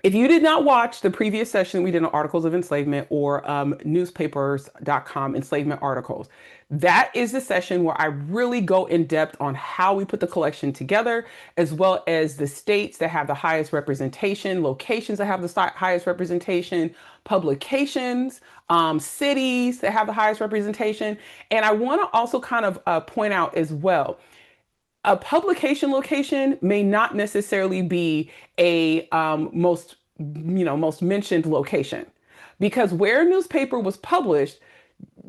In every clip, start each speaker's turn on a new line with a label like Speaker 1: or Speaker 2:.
Speaker 1: If you did not watch the previous session we did on Articles of Enslavement or newspapers.com enslavement articles, that is the session where I really go in depth on how we put the collection together, as well as the states that have the highest representation, locations that have the highest representation, publications, cities that have the highest representation. And I want to also kind of point out as well, a publication location may not necessarily be a most mentioned location, because where a newspaper was published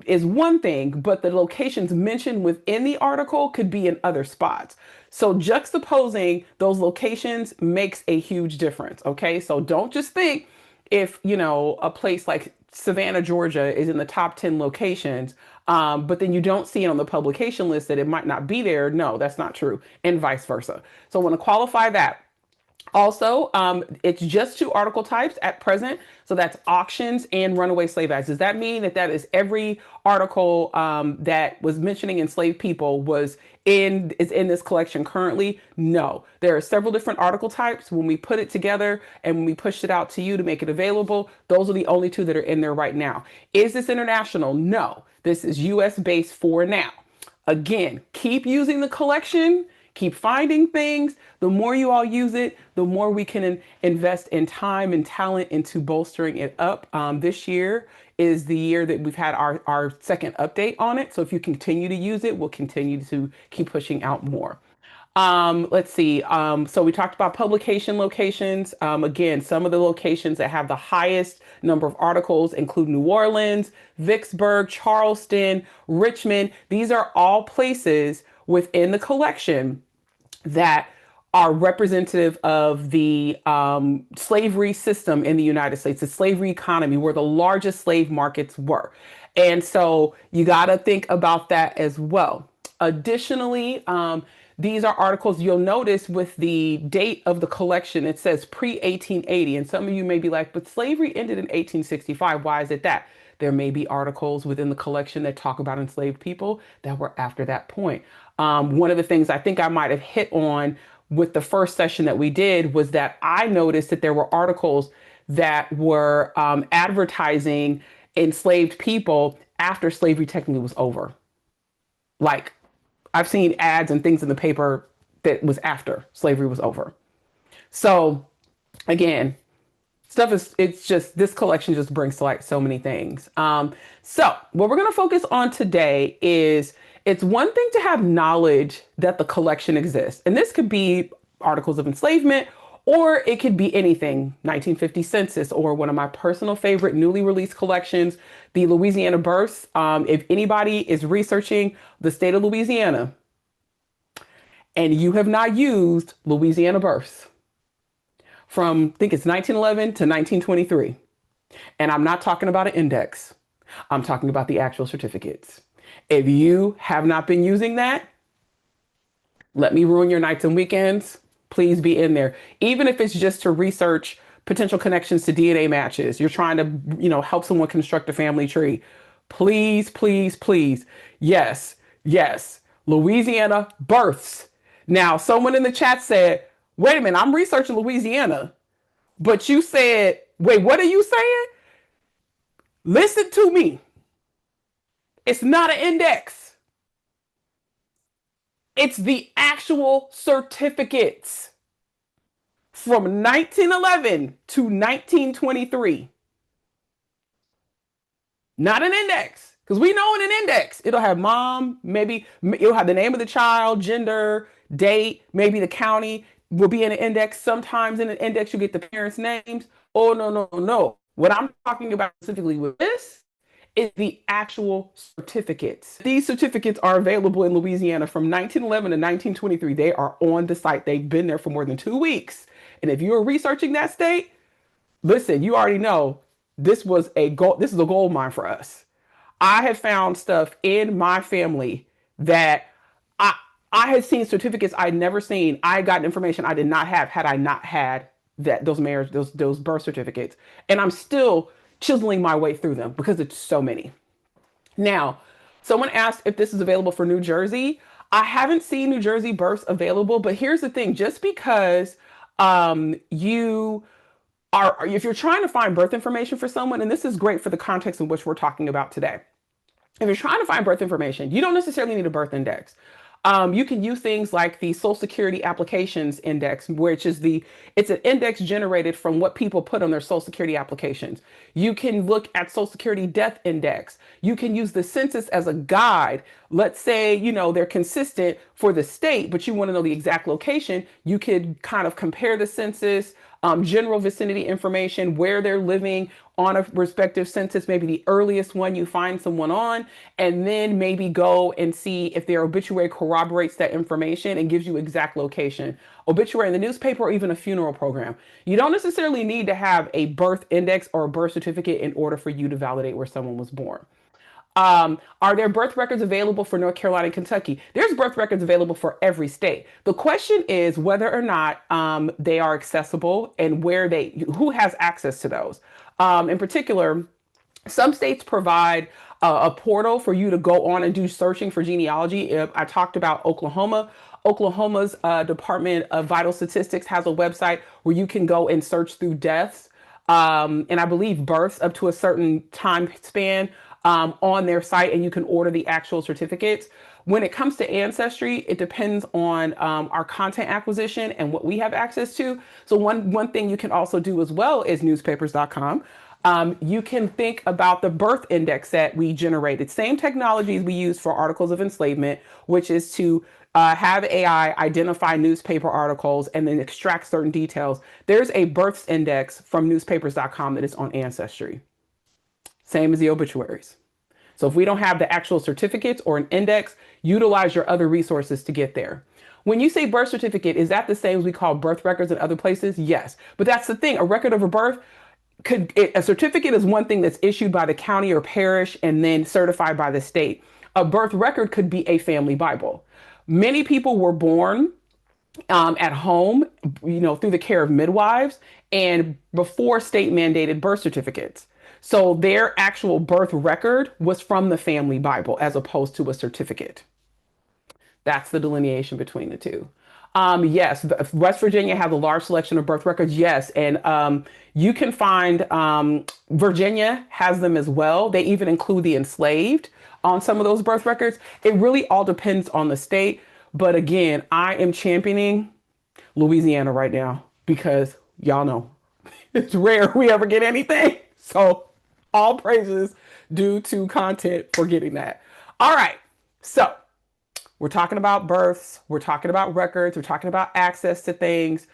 Speaker 1: is one thing, but the locations mentioned within the article could be in other spots. So juxtaposing those locations makes a huge difference. Okay, so don't just think if a place like Savannah, Georgia is in the top 10 locations, but then you don't see it on the publication list that it might not be there. No, that's not true, and vice versa. So I want to qualify that. Also, it's just two article types at present. So that's auctions and runaway slave ads. Does that mean that that is every article that was mentioning enslaved people is in this collection currently? No, there are several different article types. When we put it together and when we pushed it out to you to make it available, those are the only two that are in there right now. Is this international? No, this is US based for now. Again, keep using the collection. Keep finding things. The more you all use it, the more we can invest in time and talent into bolstering it up. This year is the year that we've had our second update on it. So if you continue to use it, we'll continue to keep pushing out more. Let's see. So we talked about publication locations. Again, some of the locations that have the highest number of articles include New Orleans, Vicksburg, Charleston, Richmond. These are all places within the collection that are representative of the slavery system in the United States, the slavery economy, where the largest slave markets were. And so you got to think about that as well. Additionally, these are articles you'll notice with the date of the collection. It says pre-1880. And some of you may be like, but slavery ended in 1865. Why is it that? There may be articles within the collection that talk about enslaved people that were after that point. One of the things I think I might have hit on with the first session that we did was that I noticed that there were articles that were advertising enslaved people after slavery technically was over. Like, I've seen ads and things in the paper that was after slavery was over. So again, it's just, this collection just brings to light so many things. So what we're going to focus on today is, it's one thing to have knowledge that the collection exists. And this could be articles of enslavement, or it could be anything, 1950 census, or one of my personal favorite newly released collections, the Louisiana births. If anybody is researching the state of Louisiana and you have not used Louisiana births from, I think it's 1911 to 1923, and I'm not talking about an index, I'm talking about the actual certificates. If you have not been using that, let me ruin your nights and weekends. Please be in there. Even if it's just to research potential connections to DNA matches, you're trying to, help someone construct a family tree. Please, please, please. Yes, yes. Louisiana births. Now, someone in the chat said, wait a minute, I'm researching Louisiana, but you said, wait, what are you saying? Listen to me. It's not an index. It's the actual certificates from 1911 to 1923. Not an index. Because we know in an index, it'll have mom, maybe it'll have the name of the child, gender, date, maybe the county will be in an index. Sometimes in an index, you get the parents' names. Oh, no, no, no. What I'm talking about specifically with this is the actual certificates. These certificates are available in Louisiana from 1911 to 1923. They are on the site. They've been there for more than 2 weeks. And if you are researching that state, listen, you already know this is a gold mine for us. I have found stuff in my family that I had seen certificates I'd never seen. I had gotten information I did not have had I not had those birth certificates. And I'm still chiseling my way through them because it's so many. Now, someone asked if this is available for New Jersey. I haven't seen New Jersey births available, but here's the thing: just because you if you're trying to find birth information for someone, and this is great for the context in which we're talking about today. If you're trying to find birth information, you don't necessarily need a birth index. You can use things like the Social Security Applications Index, which is it's an index generated from what people put on their Social Security applications. You can look at Social Security Death Index. You can use the census as a guide. Let's say, they're consistent for the state, but you want to know the exact location. You could kind of compare the census, general vicinity information, where they're living on a respective census, maybe the earliest one you find someone on, and then maybe go and see if their obituary corroborates that information and gives you exact location. Obituary in the newspaper, or even a funeral program. You don't necessarily need to have a birth index or a birth certificate in order for you to validate where someone was born. Are there birth records available for North Carolina and Kentucky? There's birth records available for every state. The question is whether or not they are accessible and who has access to those. In particular, some states provide a portal for you to go on and do searching for genealogy. I talked about Oklahoma. Oklahoma's Department of Vital Statistics has a website where you can go and search through deaths, and I believe births up to a certain time span on their site, and you can order the actual certificates. When it comes to Ancestry, it depends on our content acquisition and what we have access to. So one thing you can also do as well is newspapers.com. You can think about the birth index that we generated. Same technologies we use for articles of enslavement, which is to have AI identify newspaper articles and then extract certain details. There's a births index from newspapers.com that is on Ancestry. Same as the obituaries. So if we don't have the actual certificates or an index, utilize your other resources to get there. When you say birth certificate, is that the same as we call birth records in other places? Yes. But that's the thing. A record of a birth, a certificate is one thing that's issued by the county or parish and then certified by the state. A birth record could be a family Bible. Many people were born at home, through the care of midwives and before state mandated birth certificates. So their actual birth record was from the family Bible as opposed to a certificate. That's the delineation between the two. Yes, West Virginia has a large selection of birth records. Yes, and you can find Virginia has them as well. They even include the enslaved on some of those birth records. It really all depends on the state. But again, I am championing Louisiana right now because y'all know it's rare we ever get anything. So all praises due to content for getting that. All right. So we're talking about births. We're talking about records. We're talking about access to things.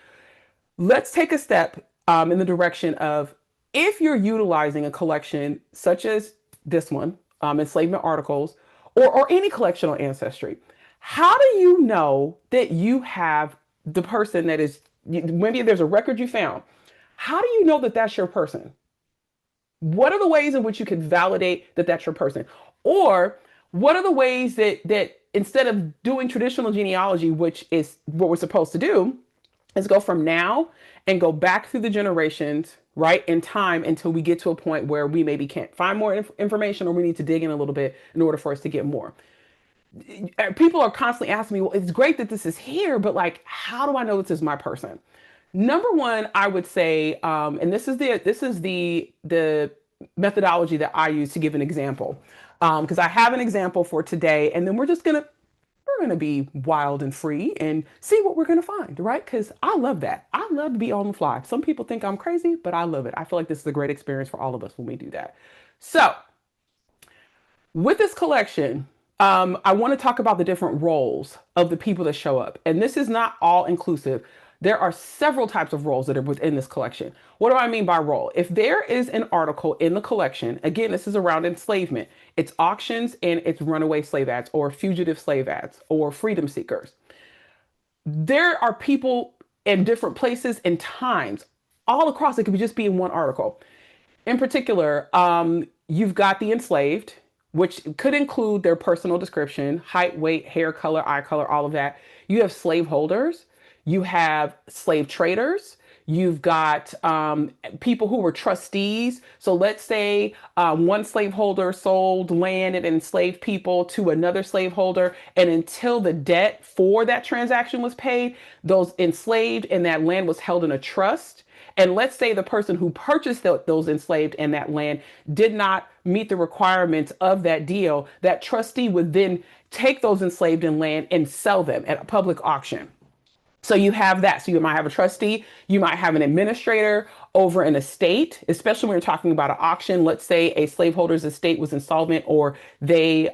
Speaker 1: Let's take a step in the direction of if you're utilizing a collection such as this one, Enslavement Articles, or any collection on Ancestry. How do you know that you have the person that is, maybe there's a record you found. How do you know that that's your person? What are the ways in which you can validate that that's your person? Or what are the ways that instead of doing traditional genealogy, which is what we're supposed to do, is go from now and go back through the generations, right, in time until we get to a point where we maybe can't find more information or we need to dig in a little bit in order for us to get more. People are constantly asking me, well, it's great that this is here, but like, how do I know this is my person? Number one, I would say, and this is the methodology that I use to give an example, because I have an example for today, and then we're gonna be wild and free and see what we're gonna find, right? Because I love that. I love to be on the fly. Some people think I'm crazy, but I love it. I feel like this is a great experience for all of us when we do that. So, with this collection, I want to talk about the different roles of the people that show up, and this is not all inclusive. There are several types of roles that are within this collection. What do I mean by role? If there is an article in the collection, again, this is around enslavement, it's auctions and it's runaway slave ads or fugitive slave ads or freedom seekers. There are people in different places and times all across. It could just be in one article. In particular, you've got the enslaved, which could include their personal description, height, weight, hair color, eye color, all of that. You have slaveholders. You have slave traders. You've got people who were trustees. So let's say one slaveholder sold land and enslaved people to another slaveholder. And until the debt for that transaction was paid, those enslaved and that land was held in a trust. And let's say the person who purchased those enslaved and that land did not meet the requirements of that deal, that trustee would then take those enslaved and land and sell them at a public auction. So you have that. So you might have a trustee, you might have an administrator over an estate, especially when you're talking about an auction. Let's say a slaveholder's estate was insolvent, or they,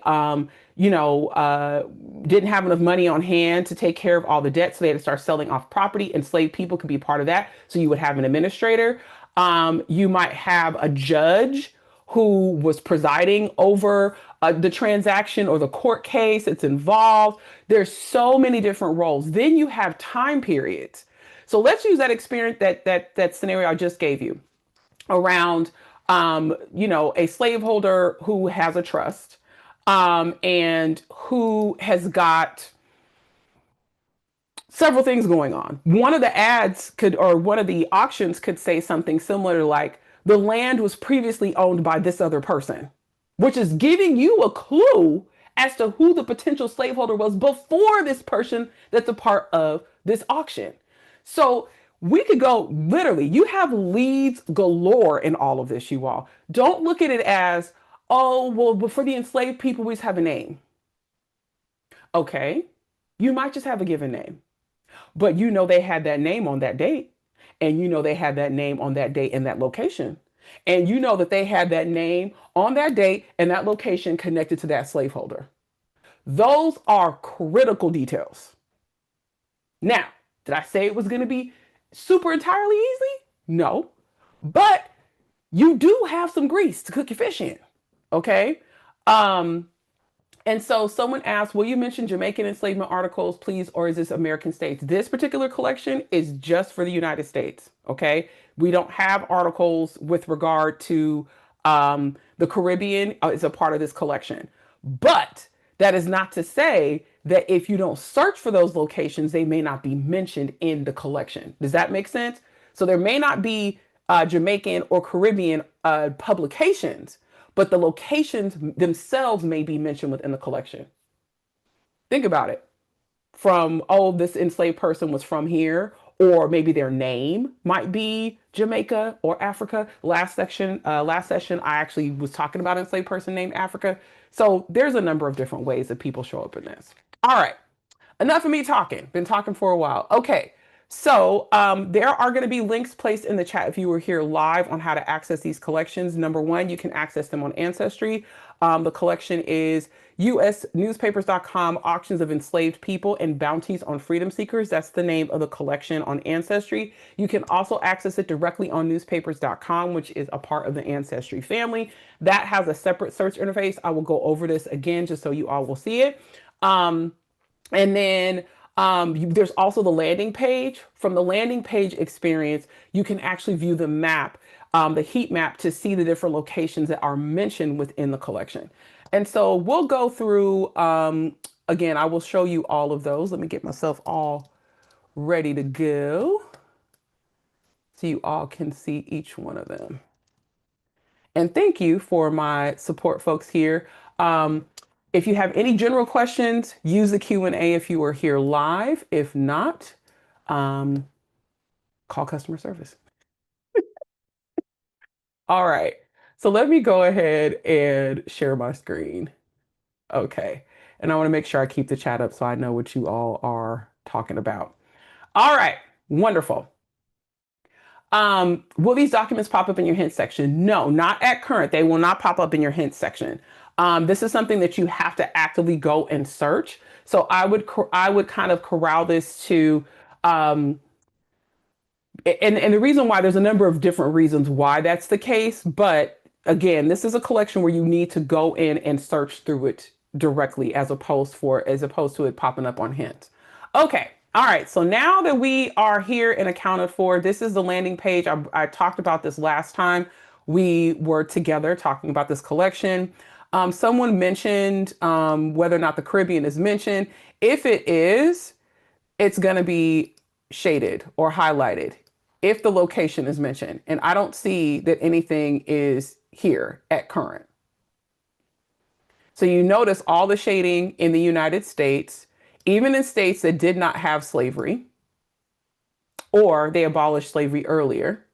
Speaker 1: didn't have enough money on hand to take care of all the debt. So they had to start selling off property. Enslaved people could be part of that. So you would have an administrator. You might have a judge who was presiding over the transaction or the court case that's involved. There's so many different roles. Then you have time periods. So let's use that experience, that scenario I just gave you around, a slaveholder who has a trust, and who has got several things going on. One of the ads could, or one of the auctions could say something similar to like, the land was previously owned by this other person, which is giving you a clue as to who the potential slaveholder was before this person that's a part of this auction. So we could go literally, you have leads galore in all of this, you all. Don't look at it as, oh, well, but for the enslaved people, we just have a name. Okay, you might just have a given name, but you know they had that name on that date, and you know they had that name on that date in that location. And you know that they had that name on that date and that location connected to that slaveholder. Those are critical details. Now, did I say it was going to be super entirely easy? No. But you do have some grease to cook your fish in. Okay. And so someone asked, will you mention Jamaican enslavement articles, please, or is this American states? This particular collection is just for the United States, okay? We don't have articles with regard to the Caribbean as a part of this collection. But that is not to say that if you don't search for those locations, they may not be mentioned in the collection. Does that make sense? So there may not be Jamaican or Caribbean publications, but the locations themselves may be mentioned within the collection. Think about it. From, oh, this enslaved person was from here, or maybe their name might be Jamaica or Africa. Last session, I actually was talking about an enslaved person named Africa. So there's a number of different ways that people show up in this. All right, enough of me talking. Been talking for a while. Okay. So there are going to be links placed in the chat if you were here live on how to access these collections. Number one, you can access them on Ancestry. The collection is usnewspapers.com, Auctions of Enslaved People and Bounties on Freedom Seekers. That's the name of the collection on Ancestry. You can also access it directly on newspapers.com, which is a part of the Ancestry family. That has a separate search interface. I will go over this again just so you all will see it. And then there's also the landing page. From the landing page experience, you can actually view the map, the heat map, to see the different locations that are mentioned within the collection. And so we'll go through, again, I will show you all of those. Let me get myself all ready to go so you all can see each one of them. And thank you for my support folks here. If you have any general questions, use the Q&A if you are here live. If not, call customer service. All right, so let me go ahead and share my screen. Okay, and I want to make sure I keep the chat up so I know what you all are talking about. All right, wonderful. Will these documents pop up in your hint section? No, not at current. They will not pop up in your hint section. This is something that you have to actively go and search. So I would kind of corral this to, and the reason why, there's a number of different reasons why that's the case. But again, this is a collection where you need to go in and search through it directly as opposed to it popping up on hint. Okay. All right, so now that we are here and accounted for, this is the landing page. I talked about this last time we were together talking about this collection. Someone mentioned whether or not the Caribbean is mentioned. If it is, it's going to be shaded or highlighted if the location is mentioned. And I don't see that anything is here at current. So you notice all the shading in the United States, even in states that did not have slavery or they abolished slavery earlier.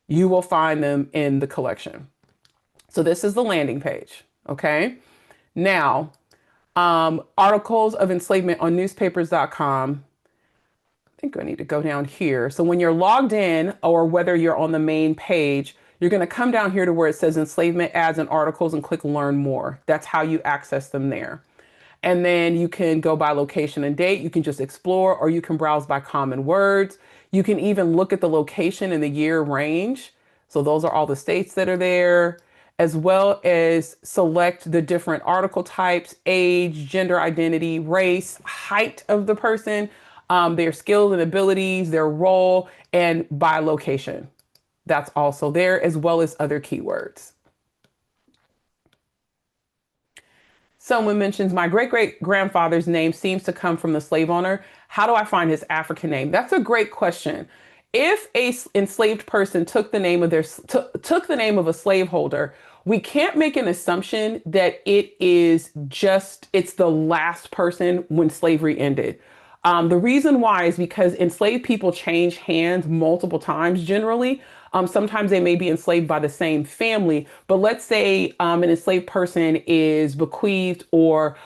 Speaker 1: you will find them in the collection. So this is the landing page. Okay. Now, articles of enslavement on newspapers.com. I think I need to go down here. So when you're logged in, or whether you're on the main page, you're going to come down here to where it says enslavement ads and articles and click learn more. That's how you access them there. And then you can go by location and date. You can just explore, or you can browse by common words. You can even look at the location and the year range. So those are all the states that are there, as well as select the different article types, age, gender identity, race, height of the person, their skills and abilities, their role, and by location. That's also there, as well as other keywords. Someone mentions my great great grandfather's name seems to come from the slave owner. How do I find his African name? That's a great question. If a enslaved person took the name of took the name of a slaveholder, we can't make an assumption that it's the last person when slavery ended. The reason why is because enslaved people change hands multiple times generally. Sometimes they may be enslaved by the same family, but let's say an enslaved person is bequeathed or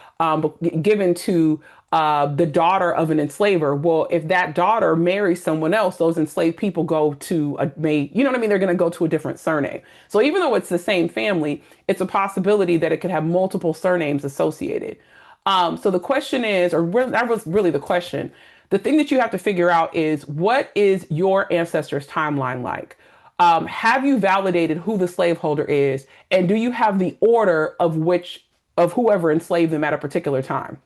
Speaker 1: given to the daughter of an enslaver. Well, if that daughter marries someone else, those enslaved people go to you know what I mean? They're going to go to a different surname. So even though it's the same family, it's a possibility that it could have multiple surnames associated. So the question is, that was really the question. The thing that you have to figure out is, what is your ancestors' timeline like? Have you validated who the slaveholder is, and do you have the order of whoever enslaved them at a particular time?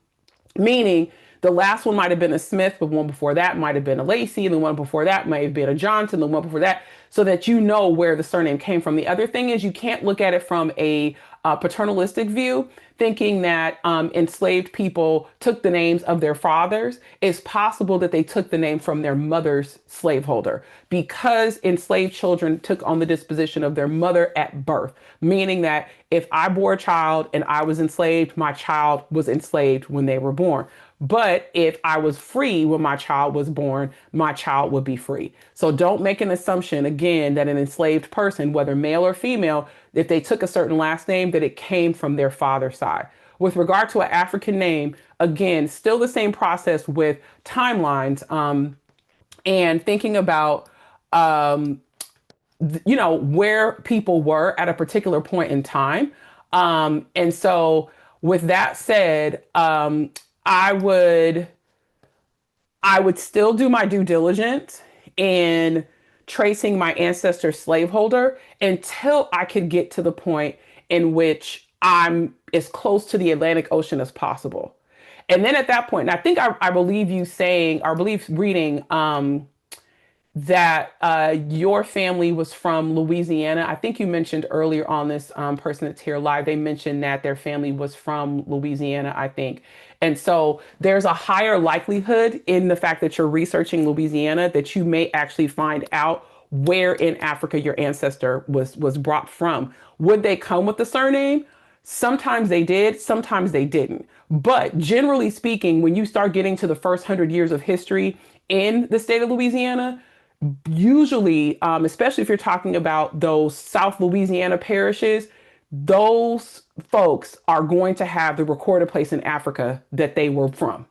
Speaker 1: Meaning, the last one might have been a Smith, but one before that might have been a Lacey, and the one before that might have been a Johnson, the one before that, so that you know where the surname came from. The other thing is, you can't look at it from a paternalistic view, thinking that enslaved people took the names of their fathers. It's possible that they took the name from their mother's slaveholder, because enslaved children took on the disposition of their mother at birth, meaning that if I bore a child and I was enslaved, my child was enslaved when they were born. But if I was free when my child was born, my child would be free. So don't make an assumption, again, that an enslaved person, whether male or female, if they took a certain last name, that it came from their father's side. With regard to an African name, again, still the same process with timelines, and thinking about, where people were at a particular point in time. And so with that said, I would still do my due diligence in tracing my ancestor slaveholder until I could get to the point in which I'm as close to the Atlantic Ocean as possible. And then at that point, and I think I believe you saying, or I believe reading, that your family was from Louisiana. I think you mentioned earlier on this person that's here live, they mentioned that their family was from Louisiana, I think. And so there's a higher likelihood in the fact that you're researching Louisiana that you may actually find out where in Africa your ancestor was brought from. Would they come with the surname? Sometimes they did, sometimes they didn't. But generally speaking, when you start getting to the first 100 years of history in the state of Louisiana, usually, especially if you're talking about those South Louisiana parishes, those folks are going to have the recorded place in Africa that they were from.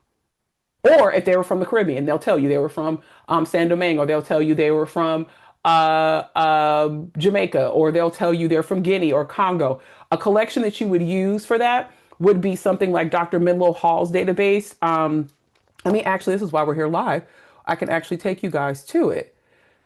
Speaker 1: Or if they were from the Caribbean, they'll tell you they were from San Domingo. They'll tell you they were from Jamaica, or they'll tell you they're from Guinea or Congo. A collection that you would use for that would be something like Dr. Midlow Hall's database. Actually, this is why we're here live. I can actually take you guys to it.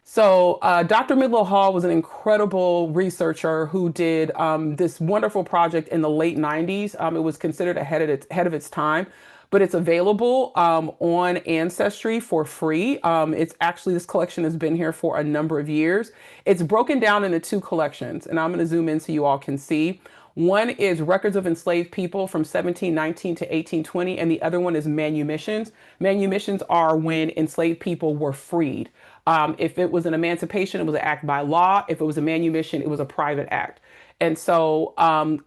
Speaker 1: So Dr. Midlow Hall was an incredible researcher who did this wonderful project in the late 90s. It was considered ahead of its time, but it's available on Ancestry for free. This collection has been here for a number of years. It's broken down into two collections, and I'm going to zoom in so you all can see. One is Records of Enslaved People from 1719 to 1820, and the other one is Manumissions. Manumissions are when enslaved people were freed. If it was an emancipation, it was an act by law. If it was a manumission, it was a private act. And so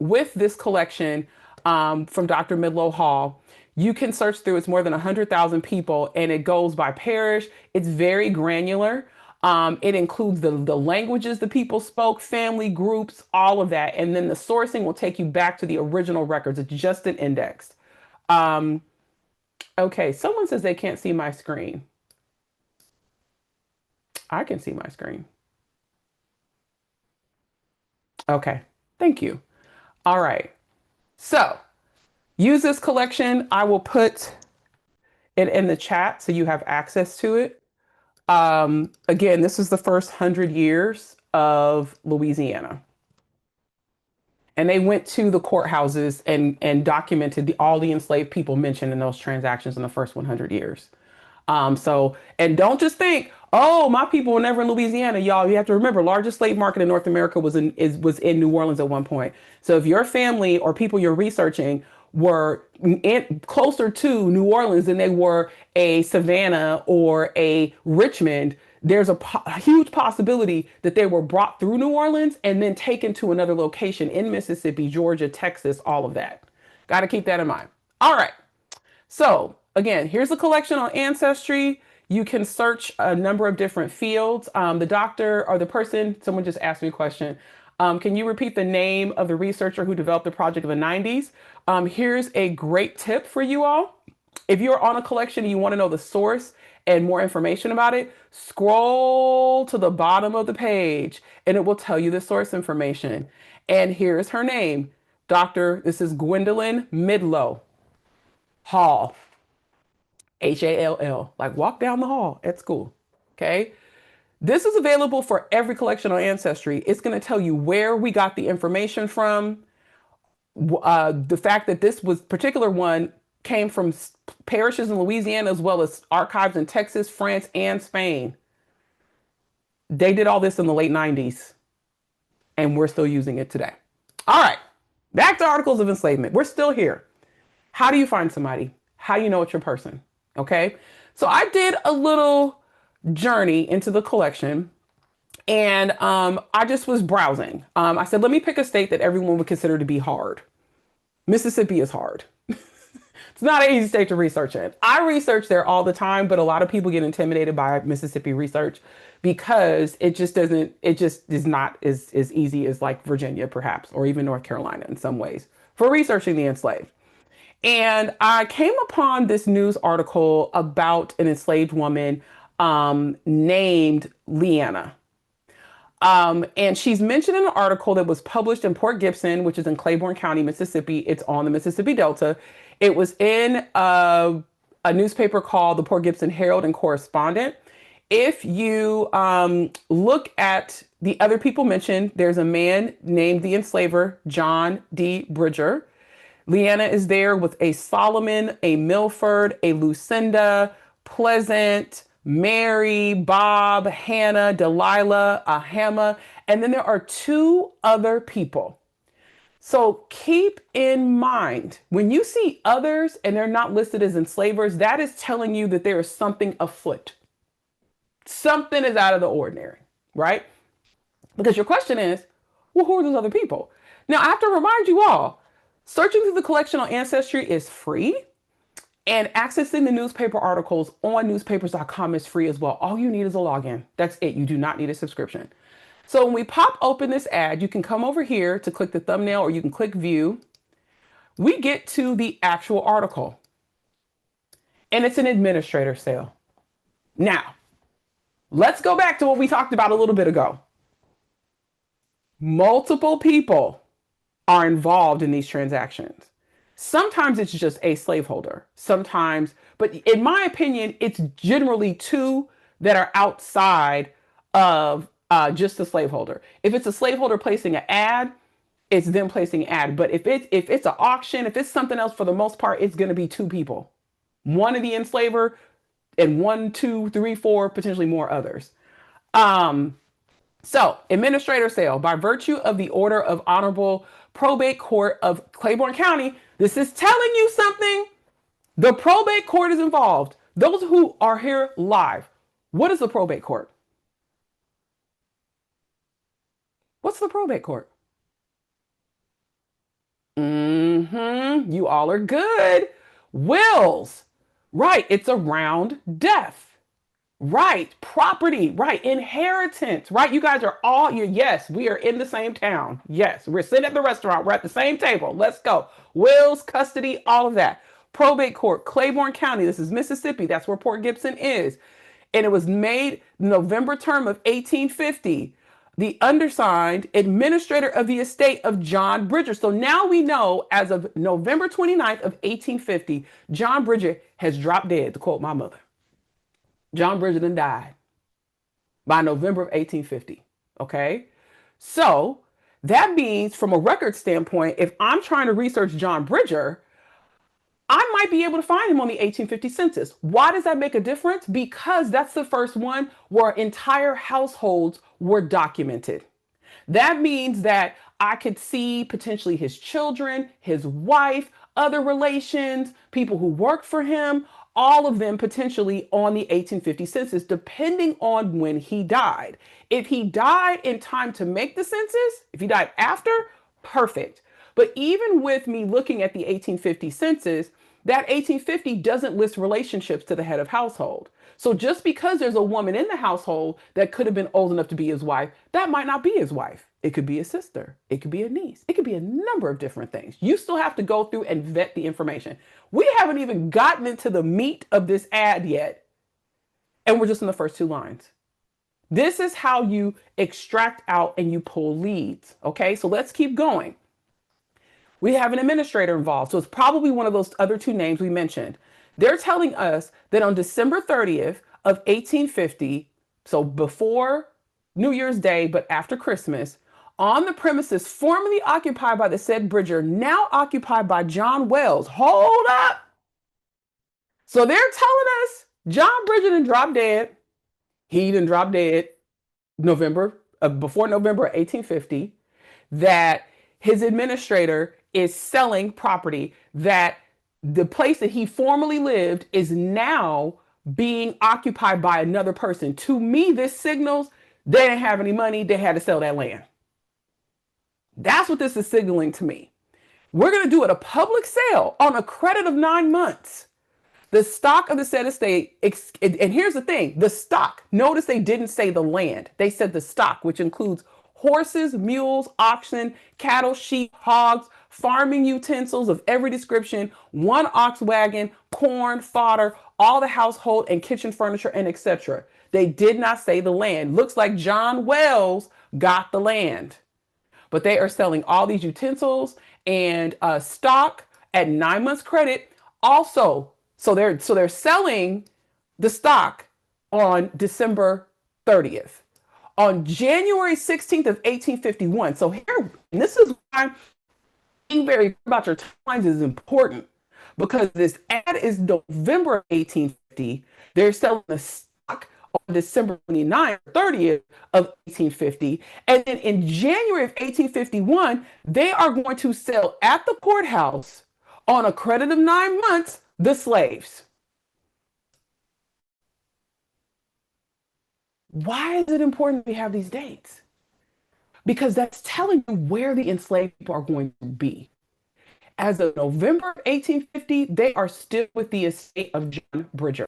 Speaker 1: with this collection from Dr. Midlow Hall, you can search through, it's more than 100,000 people, and it goes by parish. It's very granular. It includes the languages the people spoke, family groups, all of that. And then the sourcing will take you back to the original records. It's just an index. Um, okay, someone says they can't see my screen. I can see my screen. Okay, thank you. All right. So use this collection. I will put it in the chat so you have access to it. Again, this is the first 100 years of Louisiana. And they went to the courthouses and documented all the enslaved people mentioned in those transactions in the first 100 years. And don't just think, oh, my people were never in Louisiana, y'all. You have to remember, largest slave market in North America was in New Orleans at one point. So if your family or people you're researching were closer to New Orleans than they were a Savannah or a Richmond, there's a huge possibility that they were brought through New Orleans and then taken to another location in Mississippi, Georgia, Texas, all of that. Got to keep that in mind. All right. So again, here's a collection on Ancestry. You can search a number of different fields. The doctor or the person, someone just asked me a question. Can you repeat the name of the researcher who developed the project in the 90s? Here's a great tip for you all. If you're on a collection and you want to know the source and more information about it, scroll to the bottom of the page and it will tell you the source information. And here's her name. This is Gwendolyn Midlow Hall. Hall, like walk down the hall at school. Okay. This is available for every collection on Ancestry. It's going to tell you where we got the information from. The fact that this particular one came from parishes in Louisiana, as well as archives in Texas, France, and Spain. They did all this in the late 90s, and we're still using it today. All right. Back to articles of enslavement. We're still here. How do you find somebody? How do you know it's your person? Okay. So I did a little journey into the collection and I just was browsing. I said, let me pick a state that everyone would consider to be hard. Mississippi is hard. It's not an easy state to research in. I research there all the time, but a lot of people get intimidated by Mississippi research because it just is not as easy as like Virginia, perhaps, or even North Carolina in some ways for researching the enslaved. And I came upon this news article about an enslaved woman named Leanna. And she's mentioned in an article that was published in Port Gibson, which is in Claiborne County, Mississippi. It's on the Mississippi Delta. It was in a newspaper called the Port Gibson Herald and Correspondent. If you look at the other people mentioned, there's a man named the enslaver, John D. Bridger. Leanna is there with a Solomon, a Milford, a Lucinda, Pleasant, Mary, Bob, Hannah, Delilah, a Hamma, and then there are two other people. So keep in mind, when you see others and they're not listed as enslavers, that is telling you that there is something afoot. Something is out of the ordinary, right? Because your question is, well, who are those other people? Now, I have to remind you all, searching through the collection on Ancestry is free, and accessing the newspaper articles on newspapers.com is free as well. All you need is a login. That's it. You do not need a subscription. So when we pop open this ad, you can come over here to click the thumbnail or you can click view. We get to the actual article, and it's an administrator sale. Now, let's go back to what we talked about a little bit ago. Multiple people are involved in these transactions. Sometimes it's just a slaveholder. Sometimes, but in my opinion, it's generally two that are outside of just the slaveholder. If it's a slaveholder placing an ad, it's them placing an ad. But if it's an auction, if it's something else, for the most part, it's going to be two people. One of the enslaver and 1, 2, 3, 4, potentially more others. So, administrator sale, by virtue of the order of Honorable Probate Court of Claiborne County, this is telling you something. The probate court is involved. Those who are here live, what is the probate court? What's the probate court? You all are good. Wills. Right, it's around death. Right. Property. Right. Inheritance. Right. You guys are all, yes, we are in the same town. Yes. We're sitting at the restaurant. We're at the same table. Let's go. Wills, custody, all of that. Probate court, Claiborne County. This is Mississippi. That's where Port Gibson is. And it was made November term of 1850. The undersigned administrator of the estate of John Bridger. So now we know as of November 29th of 1850, John Bridger has dropped dead, to quote my mother. John Bridgerton died by November of 1850. Okay. So that means, from a record standpoint, if I'm trying to research John Bridger, I might be able to find him on the 1850 census. Why does that make a difference? Because that's the first one where entire households were documented. That means that I could see potentially his children, his wife, other relations, people who worked for him, all of them potentially on the 1850 census, depending on when he died. If he died in time to make the census, if he died after, perfect. But even with me looking at the 1850 census, that 1850 doesn't list relationships to the head of household. So just because there's a woman in the household that could have been old enough to be his wife, that might not be his wife. It could be a sister. It could be a niece. It could be a number of different things. You still have to go through and vet the information. We haven't even gotten into the meat of this ad yet, and we're just in the first two lines. This is how you extract out and you pull leads. Okay, so let's keep going. We have an administrator involved. So it's probably one of those other two names we mentioned. They're telling us that on December 30th of 1850, so before New Year's Day, but after Christmas, on the premises formerly occupied by the said Bridger, now occupied by John Wells. Hold up. So they're telling us John Bridger didn't drop dead. He didn't drop dead before November 1850, that his administrator is selling property, that the place that he formerly lived is now being occupied by another person. To me, this signals they didn't have any money. They had to sell that land. That's what this is signaling to me. We're going to do it a public sale on a credit of 9 months. The stock of the said estate, and here's the thing, the stock, notice they didn't say the land. They said the stock, which includes horses, mules, oxen, cattle, sheep, hogs, farming utensils of every description, one ox wagon, corn, fodder, all the household and kitchen furniture, and etc. They did not say the land. Looks like John Wells got the land. But they are selling all these utensils and stock at 9 months credit. Also, so they're selling the stock on December 30th. On January 16th of 1851. So here, and this is why being very about your timelines is important, because this ad is November of 1850. They're selling the stock on December 29th, 30th of 1850. And then in January of 1851, they are going to sell at the courthouse on a credit of 9 months, the slaves. Why is it important we have these dates? Because that's telling you where the enslaved people are going to be. As of November of 1850, they are still with the estate of John Bridger.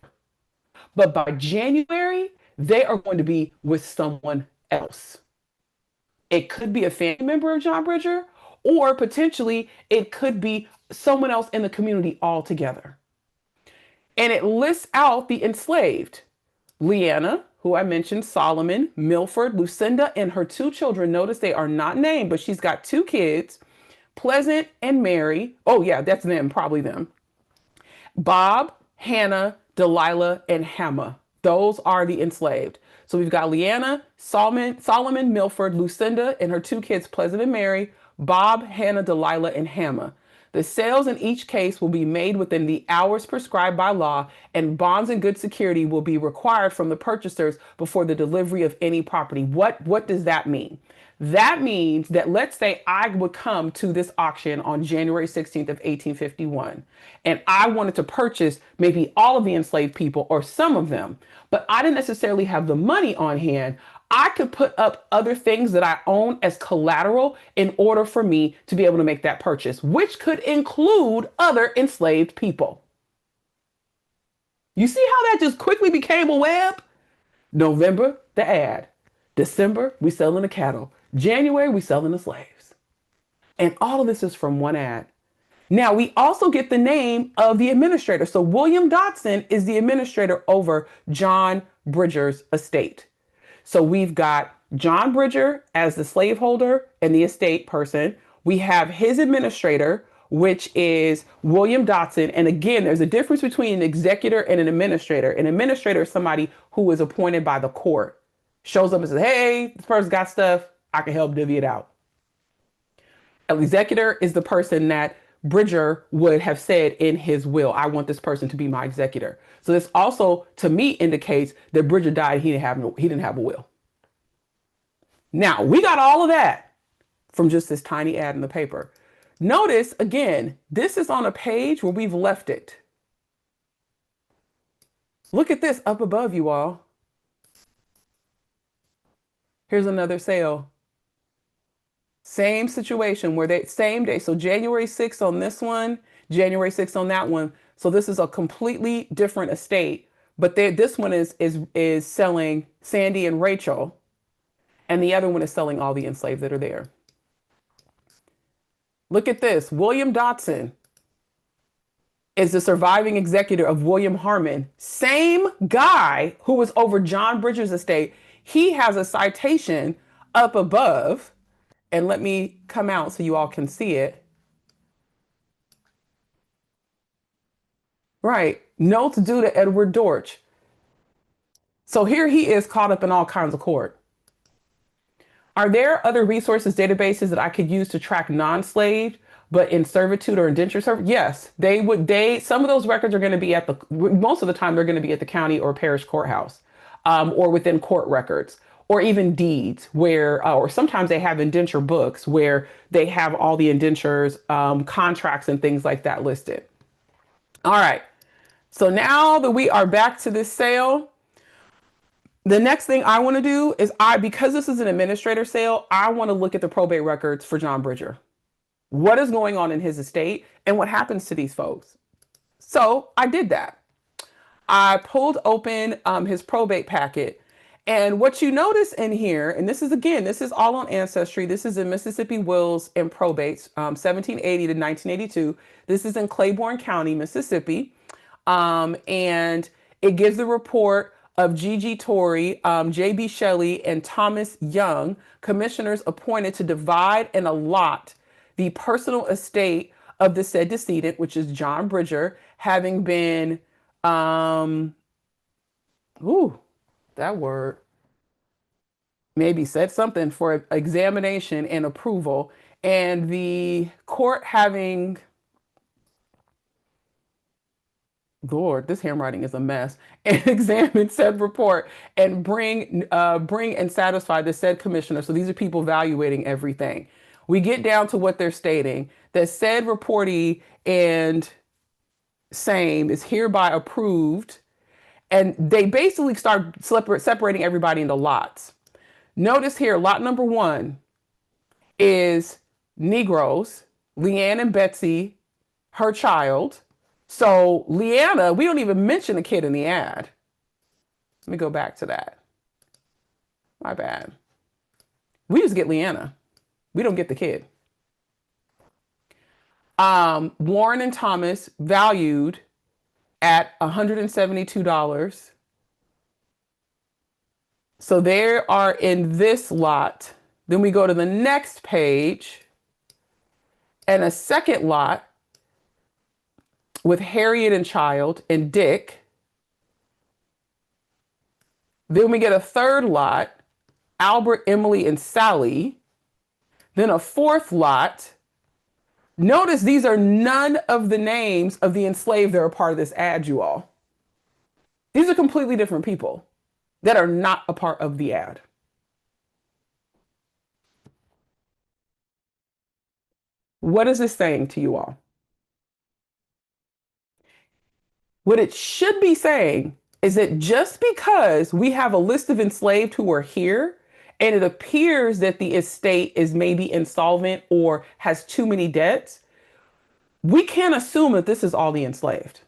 Speaker 1: But by January, they are going to be with someone else. It could be a family member of John Bridger, or potentially it could be someone else in the community altogether. And it lists out the enslaved. Leanna, who I mentioned, Solomon, Milford, Lucinda, and her two children. Notice they are not named, but she's got two kids, Pleasant and Mary. Oh yeah, that's them, probably them. Bob, Hannah, Delilah, and Hamma. Those are the enslaved. So we've got Leanna, Solomon, Milford, Lucinda, and her two kids, Pleasant and Mary, Bob, Hannah, Delilah, and Hamma. The sales in each case will be made within the hours prescribed by law, and bonds and good security will be required from the purchasers before the delivery of any property. What does that mean? That means that, let's say I would come to this auction on January 16th of 1851, and I wanted to purchase maybe all of the enslaved people or some of them, but I didn't necessarily have the money on hand. I could put up other things that I own as collateral in order for me to be able to make that purchase, which could include other enslaved people. You see how that just quickly became a web? November, the ad. December, we selling the cattle. January, we selling the slaves. And all of this is from one ad. Now, we also get the name of the administrator. So, William Dotson is the administrator over John Bridger's estate. So, we've got John Bridger as the slaveholder and the estate person. We have his administrator, which is William Dotson. And again, there's a difference between an executor and an administrator. An administrator is somebody who is appointed by the court, shows up and says, hey, this person got stuff, I can help divvy it out. An executor is the person that Bridger would have said in his will, I want this person to be my executor. So this also, to me, indicates that Bridger died. He didn't have a will. Now, we got all of that from just this tiny ad in the paper. Notice, again, this is on a page where we've left it. Look at this up above, you all. Here's another sale. Same situation where same day. So January 6th on this one, January 6th on that one. So this is a completely different estate, but this one is selling Sandy and Rachel, and the other one is selling all the enslaved that are there. Look at this. William Dotson is the surviving executor of William Harmon. Same guy who was over John Bridger's estate. He has a citation up above. And let me come out so you all can see it. Right. Notes due to Edward Dorch. So here he is caught up in all kinds of court. Are there other resources, databases that I could use to track non-slaved, but in servitude or indentured servitude? Yes, some of those records are going to be most of the time they're going to be at the county or parish courthouse, or within court records, or even deeds where, or sometimes they have indenture books where they have all the indentures, contracts and things like that listed. All right. So now that we are back to this sale, the next thing I want to do is because this is an administrator sale, I want to look at the probate records for John Bridger. What is going on in his estate and what happens to these folks? So I did that. I pulled open his probate packet. And what you notice in here, and this is all on Ancestry. This is in Mississippi Wills and Probates, 1780 to 1982. This is in Claiborne County, Mississippi. And it gives the report of G.G. Torrey, J.B. Shelley, and Thomas Young, commissioners appointed to divide and allot the personal estate of the said decedent, which is John Bridger, having been, that word maybe said something, for examination and approval, and the court having, Lord, this handwriting is a mess, and examine said report and bring and satisfy the said commissioner. So these are people evaluating everything. We get down to what they're stating, that said reportee and same is hereby approved. And they basically start separating everybody into lots. Notice here, lot number 1 is Negroes, Leanne and Betsy, her child. So Leanna, we don't even mention the kid in the ad. Let me go back to that. My bad. We just get Leanna. We don't get the kid. Warren and Thomas valued at $172. So they are in this lot. Then we go to the next page and a second lot with Harriet and child and Dick. Then we get a third lot, Albert, Emily, and Sally. Then a fourth lot. Notice these are none of the names of the enslaved that are part of this ad, you all. These are completely different people that are not a part of the ad. What is this saying to you all? What it should be saying is that just because we have a list of enslaved who are here, and it appears that the estate is maybe insolvent or has too many debts, we can't assume that this is all the enslaved.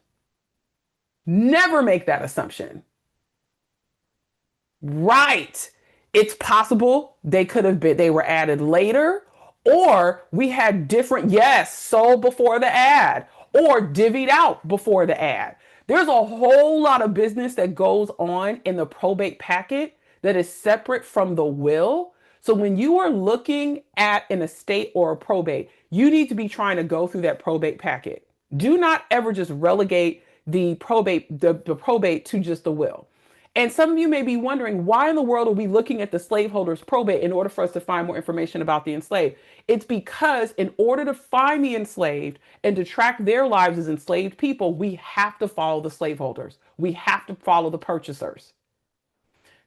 Speaker 1: Never make that assumption. Right. It's possible they were added later, or we had different, yes, sold before the ad, or divvied out before the ad. There's a whole lot of business that goes on in the probate packet that is separate from the will. So when you are looking at an estate or a probate, you need to be trying to go through that probate packet. Do not ever just relegate the probate to just the will. And some of you may be wondering, why in the world are we looking at the slaveholder's probate in order for us to find more information about the enslaved? It's because in order to find the enslaved and to track their lives as enslaved people, we have to follow the slaveholders. We have to follow the purchasers.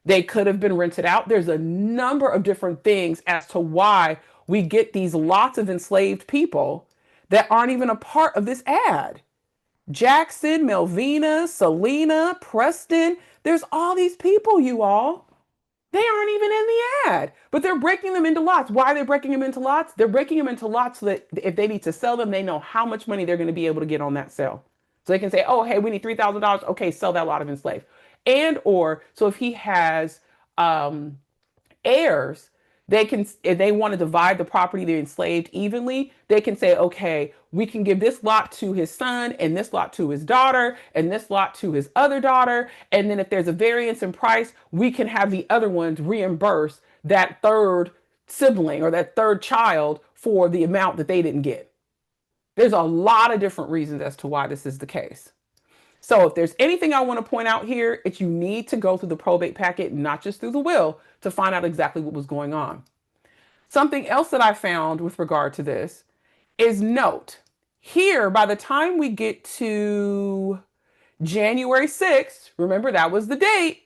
Speaker 1: They could have been rented out. There's a number of different things as to why we get these lots of enslaved people that aren't even a part of this ad. Jackson, Melvina, Selena, Preston. There's all these people, you all. They aren't even in the ad, but they're breaking them into lots. Why are they breaking them into lots? They're breaking them into lots so that if they need to sell them, they know how much money they're going to be able to get on that sale. So they can say, oh, hey, we need $3,000. Okay, sell that lot of enslaved. And or, so if he has heirs, they can, if they want to divide the property they enslaved evenly, they can say, okay, we can give this lot to his son and this lot to his daughter and this lot to his other daughter. And then if there's a variance in price, we can have the other ones reimburse that third sibling or that third child for the amount that they didn't get. There's a lot of different reasons as to why this is the case. So if there's anything I want to point out here, it's you need to go through the probate packet, not just through the will, to find out exactly what was going on. Something else that I found with regard to this is note here, by the time we get to January 6th, remember that was the date.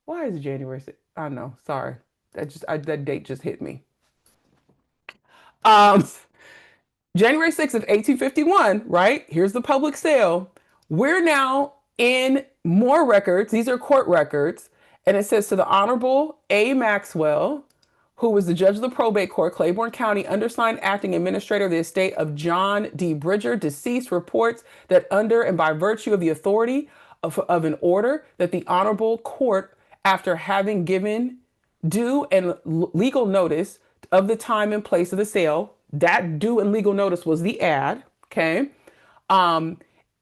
Speaker 1: Why is it January 6th? I don't know. Sorry. That date just hit me. Um, January 6th of 1851, right? Here's the public sale. We're now in more records. These are court records. And it says to the Honorable A. Maxwell, who was the judge of the probate court, Claiborne County, undersigned acting administrator of the estate of John D. Bridger, deceased, reports that under and by virtue of the authority of an order that the Honorable Court, after having given due and legal notice of the time and place of the sale, that due and legal notice was the ad, okay?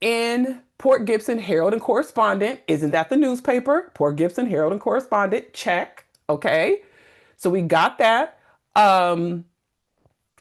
Speaker 1: In Port Gibson Herald and Correspondent, isn't that the newspaper? Port Gibson Herald and Correspondent, check, okay? So we got that.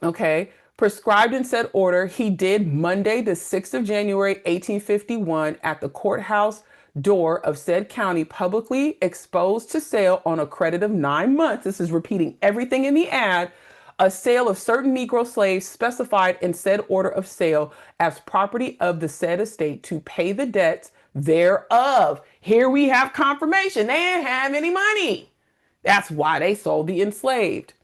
Speaker 1: Okay. Prescribed in said order, he did Monday, the 6th of January, 1851, at the courthouse door of said county, publicly exposed to sale on a credit of 9 months. This is repeating everything in the ad. A sale of certain Negro slaves specified in said order of sale as property of the said estate to pay the debts thereof. Here we have confirmation. They didn't have any money. That's why they sold the enslaved.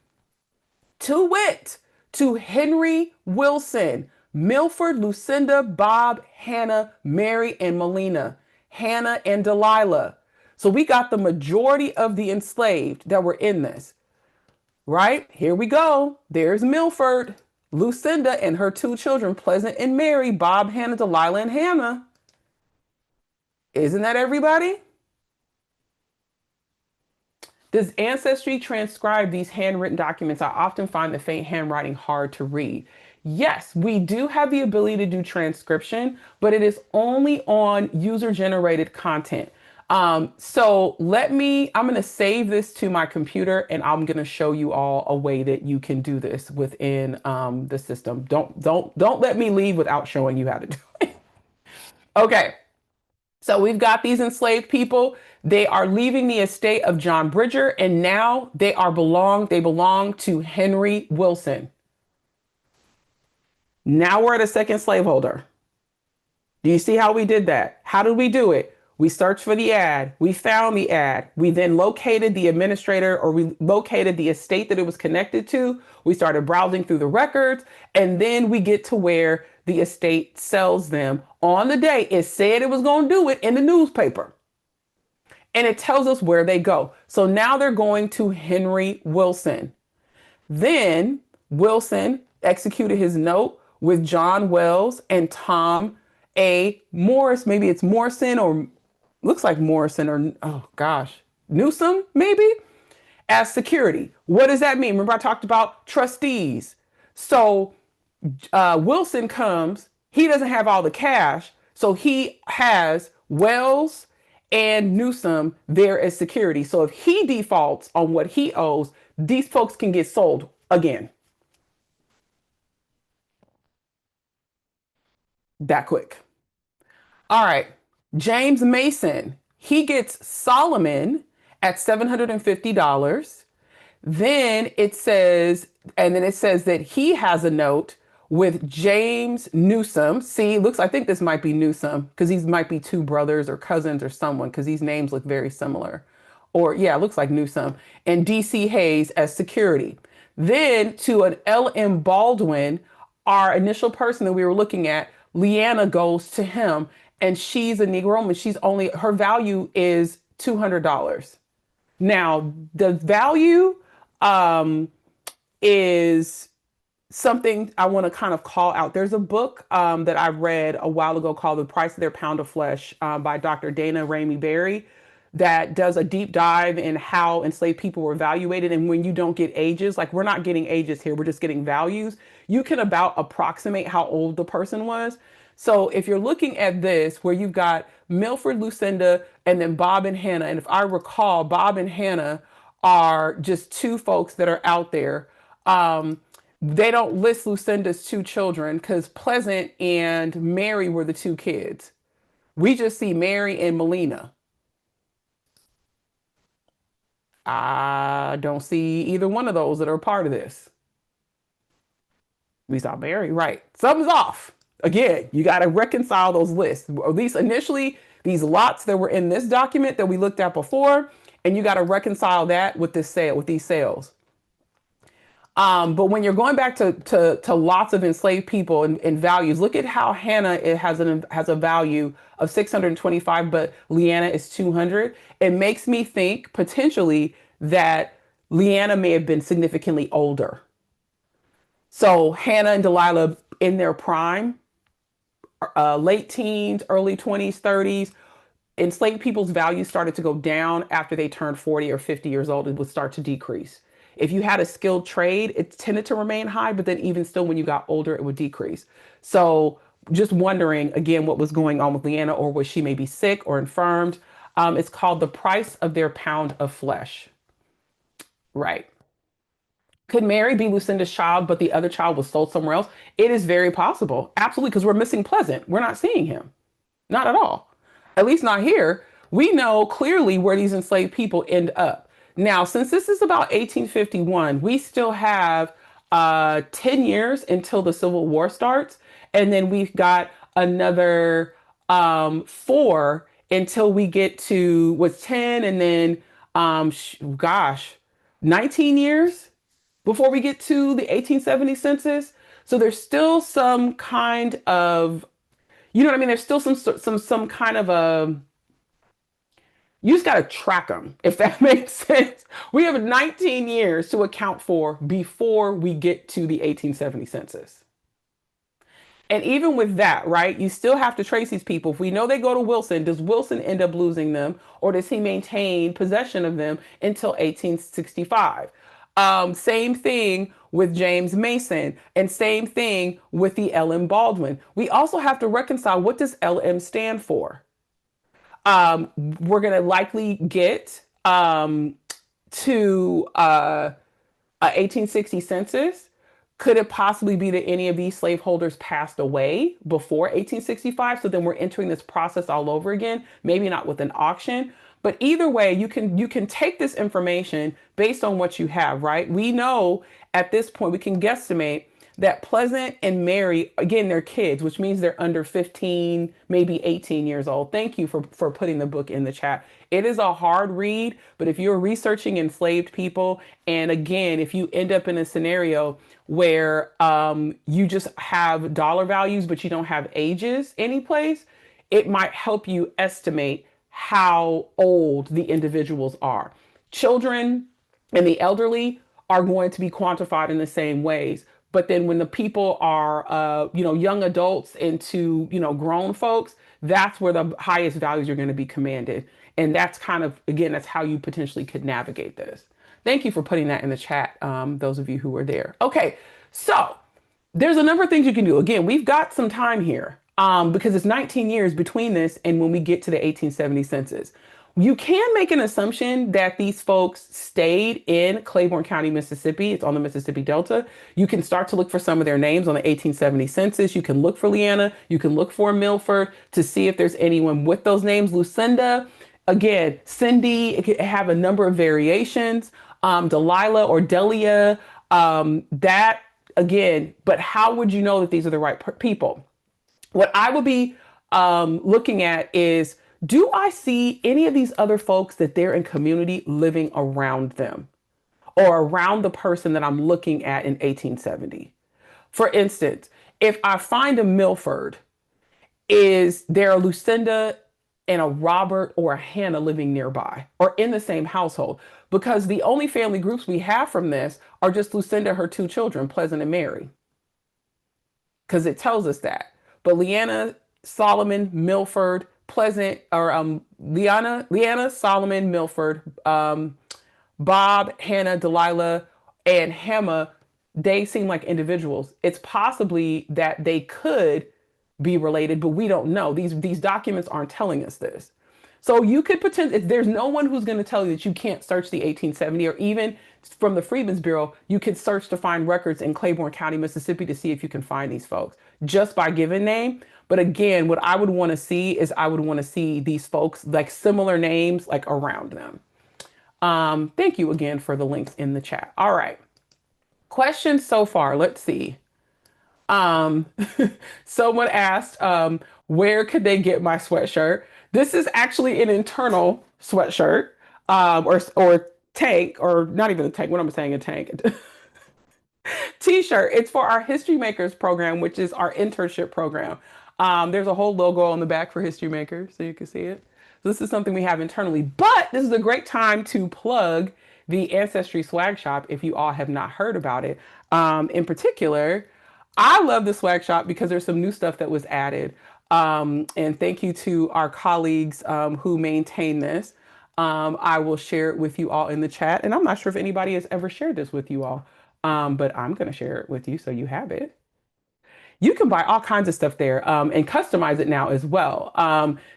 Speaker 1: To wit, to Henry Wilson, Milford, Lucinda, Bob, Hannah, Mary, and Melina, Hannah and Delilah. So we got the majority of the enslaved that were in this, right? Here we go. There's Milford, Lucinda, and her 2 children, Pleasant and Mary, Bob, Hannah, Delilah, and Hannah. Isn't that everybody? Does Ancestry transcribe these handwritten documents? I often find the faint handwriting hard to read. Yes, we do have the ability to do transcription, but it is only on user-generated content. So I'm going to save this to my computer and I'm going to show you all a way that you can do this within the system. Don't let me leave without showing you how to do it. Okay. So we've got these enslaved people. They are leaving the estate of John Bridger, and now they belong to Henry Wilson. Now we're at a second slaveholder. Do you see how we did that? How did we do it? We searched for the ad. We found the ad. We then located the administrator, or we located the estate that it was connected to. We started browsing through the records, and then we get to where the estate sells them on the day it said it was going to do it in the newspaper. And it tells us where they go. So now they're going to Henry Wilson. Then Wilson executed his note with John Wells and Tom A. Morris. Maybe it's Morrison, or looks like Morrison, or oh gosh, Newsom, maybe, as security. What does that mean? Remember, I talked about trustees. So Wilson comes, he doesn't have all the cash, so he has Wells and Newsom there as security. So if he defaults on what he owes, these folks can get sold again that quick. All right. James Mason, he gets Solomon at $750. Then it says, and then it says that he has a note with James Newsom. See, looks, I think this might be Newsom because these might be two brothers or cousins or someone because these names look very similar. Or, yeah, it looks like Newsom. And DC Hayes as security. Then to an LM Baldwin, our initial person that we were looking at, Leanna goes to him and she's a Negro woman. She's only, her value is $200. Now, the value um, is something I want to kind of call out. There's a book that I read a while ago called The Price of Their Pound of Flesh by Dr. Dana Ramey Berry that does a deep dive in how enslaved people were evaluated. And when you don't get ages, like we're not getting ages here, we're just getting values, you can about approximate how old the person was. So if you're looking at this, where you've got Milford, Lucinda, and then Bob and Hannah, and if I recall, Bob and Hannah are just two folks that are out there. They don't list Lucinda's two children because Pleasant and Mary were the two kids. We just see Mary and Melina. I don't see either one of those that are a part of this. We saw Mary, right? Something's off. Again, you got to reconcile those lists. At least initially, these lots that were in this document that we looked at before, and you got to reconcile that with this sale, with these sales. But when you're going back to lots of enslaved people and values, look at how Hannah it has a value of 625, but Leanna is 200. It makes me think potentially that Leanna may have been significantly older. So Hannah and Delilah in their prime, late teens, early 20s, 30s. Enslaved people's values started to go down after they turned 40 or 50 years old. It would start to decrease. If you had a skilled trade, it tended to remain high, but then even still, when you got older, it would decrease. So just wondering again what was going on with Leanna, or was she maybe sick or infirmed? It's called The Price of Their Pound of Flesh. Right. Could Mary be Lucinda's child, but the other child was sold somewhere else? It is very possible. Absolutely, because we're missing Pleasant. We're not seeing him. Not at all. At least not here. We know clearly where these enslaved people end up. Now, since this is about 1851, we still have 10 years until the Civil War starts. And then we've got another 4 until we get to what's 10 and then, gosh, 19 years before we get to the 1870 census. So there's still some kind of, you know what I mean? There's still some kind of a, you just got to track them, if that makes sense. We have 19 years to account for before we get to the 1870 census. And even with that, right, you still have to trace these people. If we know they go to Wilson, does Wilson end up losing them, or does he maintain possession of them until 1865? Same thing with James Mason, and same thing with the LM Baldwin. We also have to reconcile, what does LM stand for? We're going to likely get to 1860 census. Could it possibly be that any of these slaveholders passed away before 1865? So then we're entering this process all over again, maybe not with an auction. But either way, you can take this information based on what you have, right? We know at this point, we can guesstimate that Pleasant and Mary, again, they're kids, which means they're under 15, maybe 18 years old. Thank you for putting the book in the chat. It is a hard read, but if you're researching enslaved people, and again, if you end up in a scenario where you just have dollar values, but you don't have ages anyplace, it might help you estimate how old the individuals are. Children and the elderly are going to be quantified in the same ways. But then when the people are, young adults into, grown folks, that's where the highest values are going to be commanded. And that's kind of, again, that's how you potentially could navigate this. Thank you for putting that in the chat, those of you who were there. Okay, so there's a number of things you can do. Again, we've got some time here because it's 19 years between this and when we get to the 1870 census. You can make an assumption that these folks stayed in Claiborne County, Mississippi. It's on the Mississippi Delta. You can start to look for some of their names on the 1870 census. You can look for Leanna. You can look for Milford to see if there's anyone with those names. Lucinda, again, Cindy, it could have a number of variations. Delilah or Delia, that again, but how would you know that these are the right people? What I would be looking at is, do I see any of these other folks that they're in community living around them or around the person that I'm looking at in 1870? For instance, if I find a Milford, is there a Lucinda and a Robert or a Hannah living nearby or in the same household? Because the only family groups we have from this are just Lucinda, her two children, Pleasant and Mary, because it tells us that. But Leanna, Solomon, Milford, Pleasant, or Leanna, Solomon, Milford, Bob, Hannah, Delilah, and Hannah, they seem like individuals. It's possibly that they could be related, but we don't know. These documents aren't telling us this. So you could potentially, there's no one who's going to tell you that you can't search the 1870, or even from the Freedmen's Bureau, you could search to find records in Claiborne County, Mississippi to see if you can find these folks just by given name. But again, what I would want to see is I would want to see these folks like similar names like around them. Thank you again for the links in the chat. All right. Questions so far. Let's see. Someone asked, where could they get my sweatshirt? This is actually an internal sweatshirt, or tank, or not even a tank. What am I saying? A tank. T-shirt. It's for our History Makers program, which is our internship program. There's a whole logo on the back for History Makers, so you can see it. So this is something we have internally, but this is a great time to plug the Ancestry swag shop if you all have not heard about it. In particular, I love the swag shop because there's some new stuff that was added. And thank you to our colleagues who maintain this. I will share it with you all in the chat. And I'm not sure if anybody has ever shared this with you all, but I'm going to share it with you so you have it. You can buy all kinds of stuff there and customize it now as well.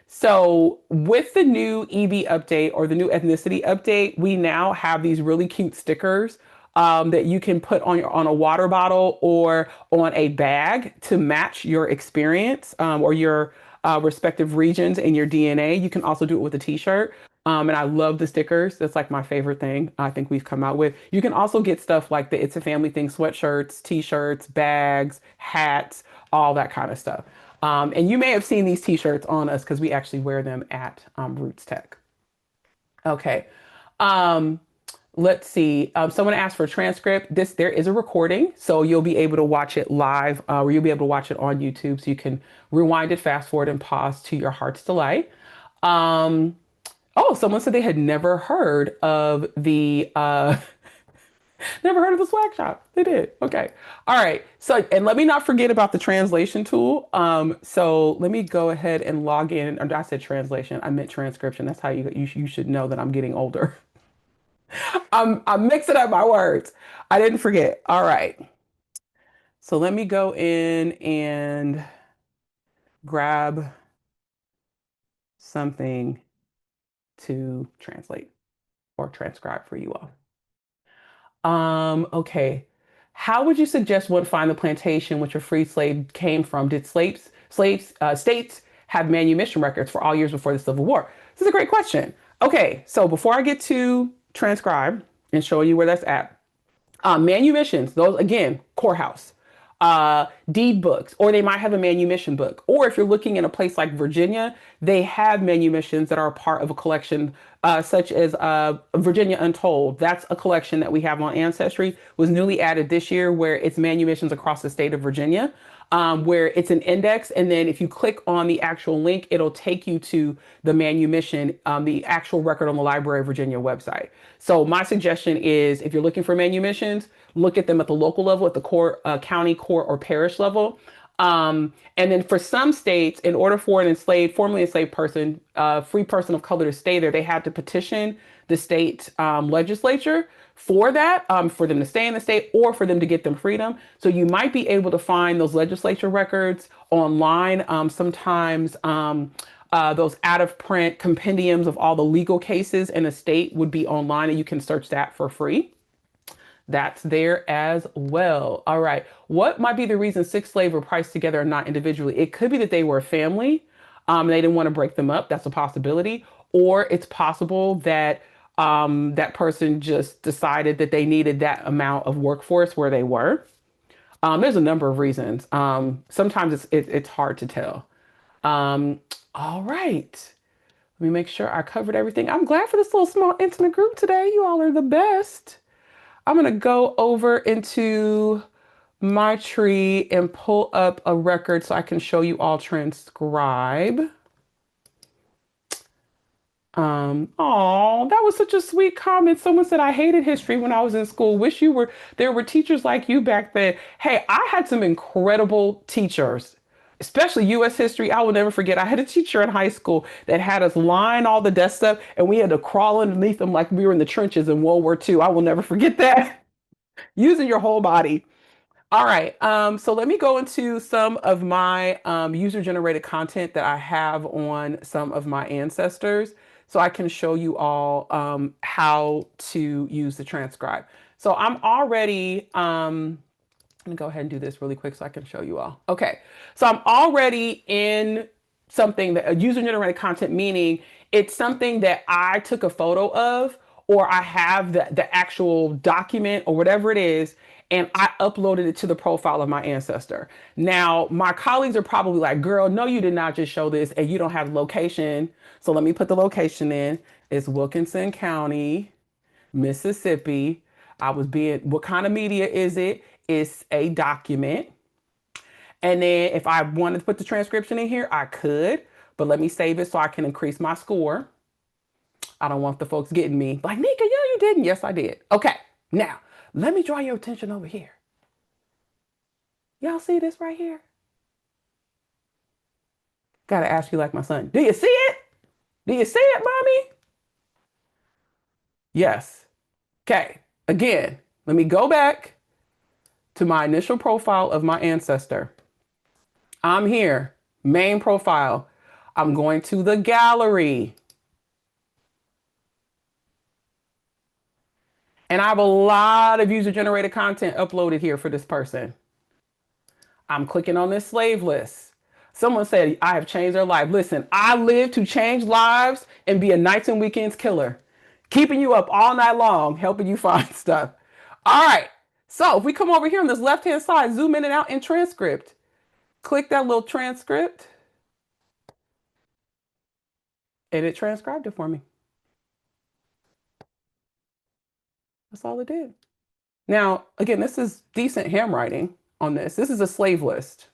Speaker 1: So with the new EB update or the new ethnicity update, we now have these really cute stickers that you can put on a water bottle or on a bag to match your experience or your respective regions in your DNA. You can also do it with a t-shirt. And I love the stickers. That's like my favorite thing I think we've come out with. You can also get stuff like the It's a Family Thing sweatshirts, t-shirts, bags, hats, all that kind of stuff. And you may have seen these t-shirts on us because we actually wear them at Roots Tech. Okay. Let's see. Someone asked for a transcript. There is a recording, so you'll be able to watch it live, or you'll be able to watch it on YouTube, so you can rewind it, fast forward, and pause to your heart's delight. Oh, someone said they had never heard of the never heard of the swag shop. They did. Okay. All right. So, and let me not forget about the translation tool. So let me go ahead and log in. Or I said translation. I meant transcription. That's how you should know that I'm getting older. I'm mixing up my words. I didn't forget. All right. So let me go in and grab something to translate or transcribe for you all. Okay. How would you suggest one find the plantation which a free slave came from? Did states have manumission records for all years before the Civil War? This is a great question. Okay, so before I get to transcribe and show you where that's at, manumissions, those again, courthouse, deed books, or they might have a manumission book. Or if you're looking in a place like Virginia, they have manumissions that are a part of a collection, such as Virginia Untold. That's a collection that we have on Ancestry, was newly added this year, where it's manumissions across the state of Virginia. Where it's an index, and then if you click on the actual link, it'll take you to the manumission, the actual record on the Library of Virginia website. So my suggestion is, if you're looking for manumissions, look at them at the local level, at the court, county, court, or parish level. And then for some states, in order for an enslaved, formerly enslaved person, free person of color to stay there, they had to petition the state legislature for that, for them to stay in the state or for them to get them freedom. So you might be able to find those legislature records online. Sometimes those out of print compendiums of all the legal cases in a state would be online, and you can search that for free. That's there as well. All right. What might be the reason six slaves were priced together and not individually? It could be that they were a family. They didn't want to break them up. That's a possibility. Or it's possible that that person just decided that they needed that amount of workforce where they were. There's a number of reasons. Sometimes it's hard to tell. Um, all right. Let me make sure I covered everything. I'm glad for this little small intimate group today. You all are the best. I'm going to go over into my tree and pull up a record so I can show you all transcribe. Oh, that was such a sweet comment. Someone said I hated history when I was in school. Wish you were there were teachers like you back then. Hey, I had some incredible teachers, especially US history. I will never forget. I had a teacher in high school that had us line all the desks up and we had to crawl underneath them like we were in the trenches in World War II. I will never forget that. Using your whole body. All right. So let me go into some of my user-generated content that I have on some of my ancestors so I can show you all how to use the transcribe. So I'm already, let me go ahead and do this really quick so I can show you all. Okay. So I'm already in something that a user-generated content, meaning it's something that I took a photo of or I have the actual document or whatever it is, and I uploaded it to the profile of my ancestor. Now, my colleagues are probably like, girl, no, you did not just show this and you don't have location. So let me put the location in. It's Wilkinson County, Mississippi. What kind of media is it? It's a document. And then if I wanted to put the transcription in here, I could, but let me save it so I can increase my score. I don't want the folks getting me like, Nika, yeah, you didn't. Yes, I did. Okay, now let me draw your attention over here. Y'all see this right here? Gotta ask you like my son. Do you see it? Do you see it, mommy? Yes. Okay, again, let me go back to my initial profile of my ancestor. I'm here, main profile. I'm going to the gallery. And I have a lot of user-generated content uploaded here for this person. I'm clicking on this slave list. Someone said, I have changed their life. Listen, I live to change lives and be a nights and weekends killer, keeping you up all night long, helping you find stuff. All right. So if we come over here on this left-hand side, zoom in and out in transcript, click that little transcript, and it transcribed it for me. That's all it did. Now, again, this is decent handwriting on this. This is a slave list.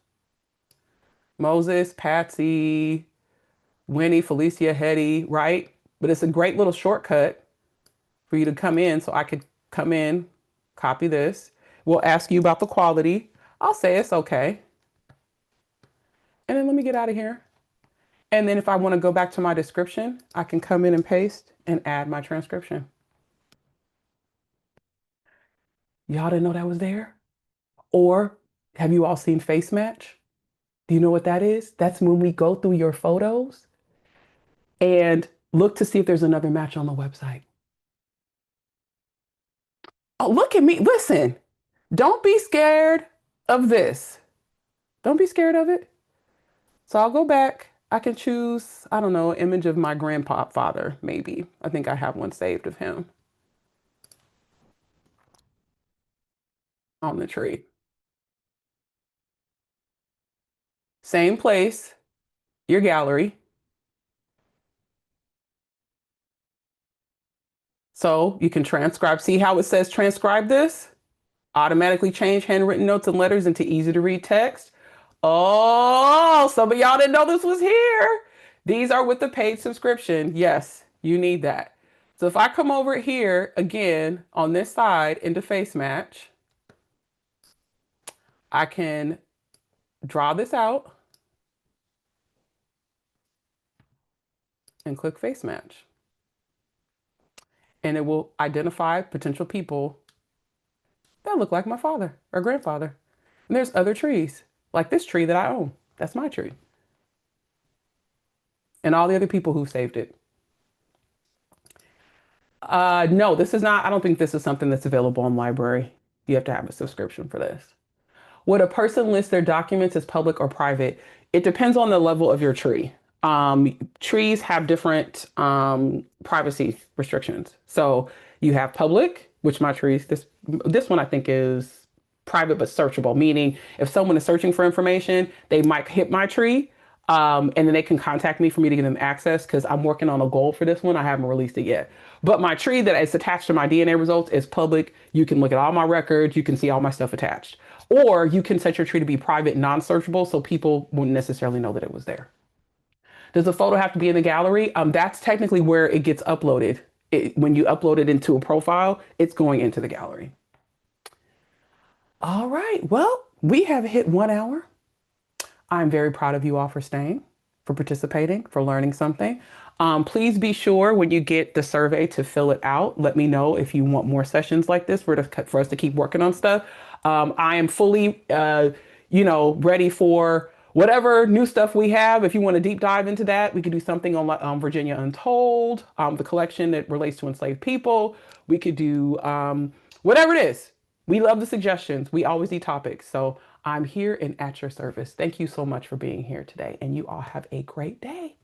Speaker 1: Moses, Patsy, Winnie, Felicia, Hetty, right? But it's a great little shortcut for you to come in. So I could come in, copy this. We'll ask you about the quality. I'll say it's okay. And then let me get out of here. And then if I want to go back to my description, I can come in and paste and add my transcription. Y'all didn't know that was there? Or have you all seen Face Match? Do you know what that is? That's when we go through your photos and look to see if there's another match on the website. Oh, look at me. Listen, don't be scared of this. Don't be scared of it. So I'll go back. I can choose, I don't know, an image of my grandfather, maybe. I think I have one saved of him on the tree. Same place, your gallery. So you can transcribe. See how it says transcribe this? Automatically change handwritten notes and letters into easy to read text. Oh, some of y'all didn't know this was here. These are with the paid subscription. Yes, you need that. So if I come over here again on this side into Face Match, I can draw this out and click face match. And it will identify potential people that look like my father or grandfather. And there's other trees, like this tree that I own. That's my tree. And all the other people who saved it. No, this is not, I don't think this is something that's available in library. You have to have a subscription for this. Would a person list their documents as public or private? It depends on the level of your tree. Trees have different privacy restrictions. So you have public, which my trees, this one I think is private but searchable, meaning if someone is searching for information, they might hit my tree, and then they can contact me for me to give them access because I'm working on a goal for this one. I haven't released it yet. But my tree that is attached to my DNA results is public. You can look at all my records. You can see all my stuff attached. Or you can set your tree to be private, non-searchable, so people wouldn't necessarily know that it was there. Does the photo have to be in the gallery? That's technically where it gets uploaded. When you upload it into a profile, it's going into the gallery. All right. Well, we have hit 1 hour. I'm very proud of you all for staying, for participating, for learning something. Please be sure when you get the survey to fill it out. Let me know if you want more sessions like this for us to keep working on stuff. I am fully, ready for whatever new stuff we have. If you want to deep dive into that, we could do something on Virginia Untold, the collection that relates to enslaved people. We could do whatever it is. We love the suggestions. We always need topics. So I'm here and at your service. Thank you so much for being here today. And you all have a great day.